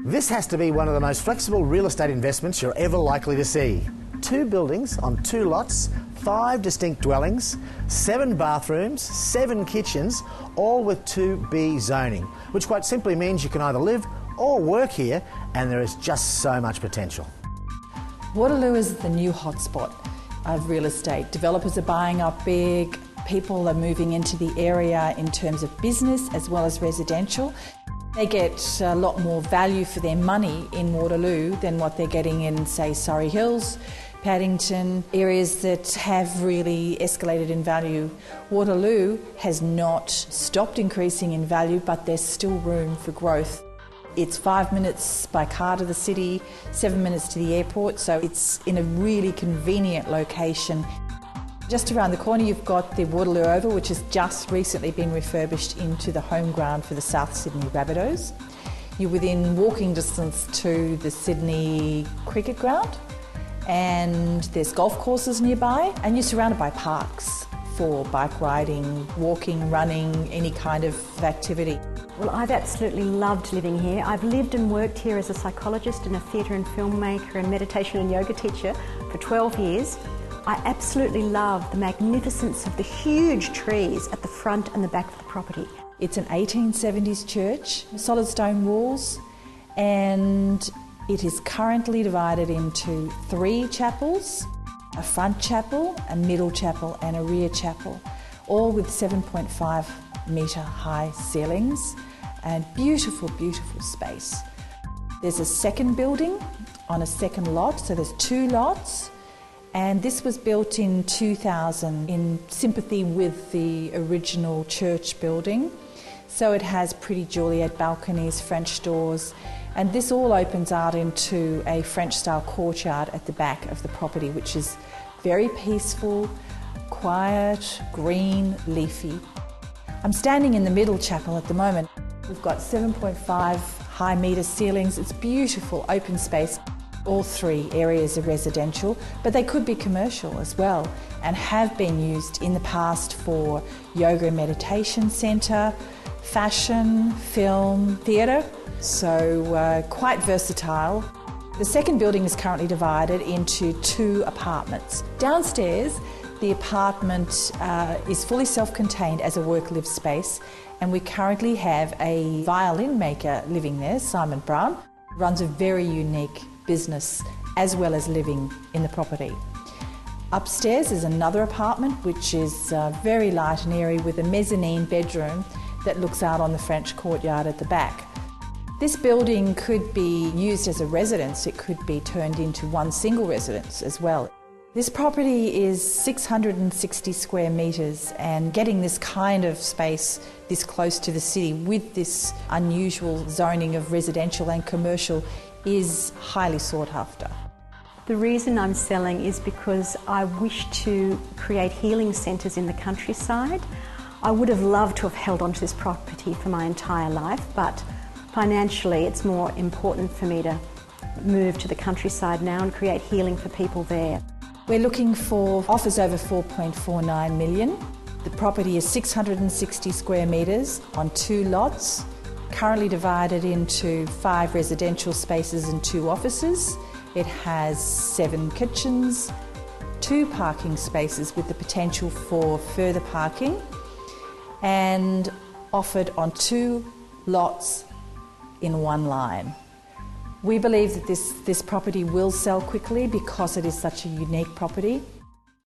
This has to be one of the most flexible real estate investments you're ever likely to see. 2 buildings on 2 lots, 5 distinct dwellings, 7 bathrooms, 7 kitchens, all with 2B zoning, which quite simply means you can either live or work here, and there is just so much potential. Waterloo is the new hotspot of real estate. Developers are buying up big, people are moving into the area in terms of business as well as residential. They get a lot more value for their money in Waterloo than what they're getting in, say, Surrey Hills, Paddington, areas that have really escalated in value. Waterloo has not stopped increasing in value, but there's still room for growth. It's 5 minutes by car to the city, 7 minutes to the airport, so it's in a really convenient location. Just around the corner you've got the Waterloo Oval, which has just recently been refurbished into the home ground for the South Sydney Rabbitohs. You're within walking distance to the Sydney Cricket Ground, and there's golf courses nearby, and you're surrounded by parks for bike riding, walking, running, any kind of activity. Well, I've absolutely loved living here. I've lived and worked here as a psychologist and a theatre and filmmaker and meditation and yoga teacher for 12 years. I absolutely love the magnificence of the huge trees at the front and the back of the property. It's an 1870s church, solid stone walls, and it is currently divided into 3 chapels, a front chapel, a middle chapel and a rear chapel, all with 7.5 metre high ceilings and beautiful, beautiful space. There's a second building on a second lot, so there's 2 lots. And this was built in 2000 in sympathy with the original church building. So it has pretty Juliet balconies, French doors, and this all opens out into a French-style courtyard at the back of the property, which is very peaceful, quiet, green, leafy. I'm standing in the middle chapel at the moment. We've got 7.5 high metre ceilings. It's beautiful, open space. All 3 areas are residential, but they could be commercial as well, and have been used in the past for yoga and meditation centre, fashion, film, theatre, so quite versatile. The second building is currently divided into 2 apartments. Downstairs, the apartment is fully self-contained as a work-live space, and we currently have a violin maker living there, Simon Brown, runs a very unique business as well as living in the property. Upstairs is another apartment which is very light and airy with a mezzanine bedroom that looks out on the French courtyard at the back. This building could be used as a residence, it could be turned into one single residence as well. This property is 660 square metres, and getting this kind of space this close to the city with this unusual zoning of residential and commercial is highly sought after. The reason I'm selling is because I wish to create healing centres in the countryside. I would have loved to have held onto this property for my entire life, but financially it's more important for me to move to the countryside now and create healing for people there. We're looking for offers over 4.49 million. The property is 660 square metres on 2 lots, currently divided into 5 residential spaces and 2 offices. It has 7 kitchens, 2 parking spaces with the potential for further parking, and offered on 2 lots in 1 line. We believe that this property will sell quickly because it is such a unique property.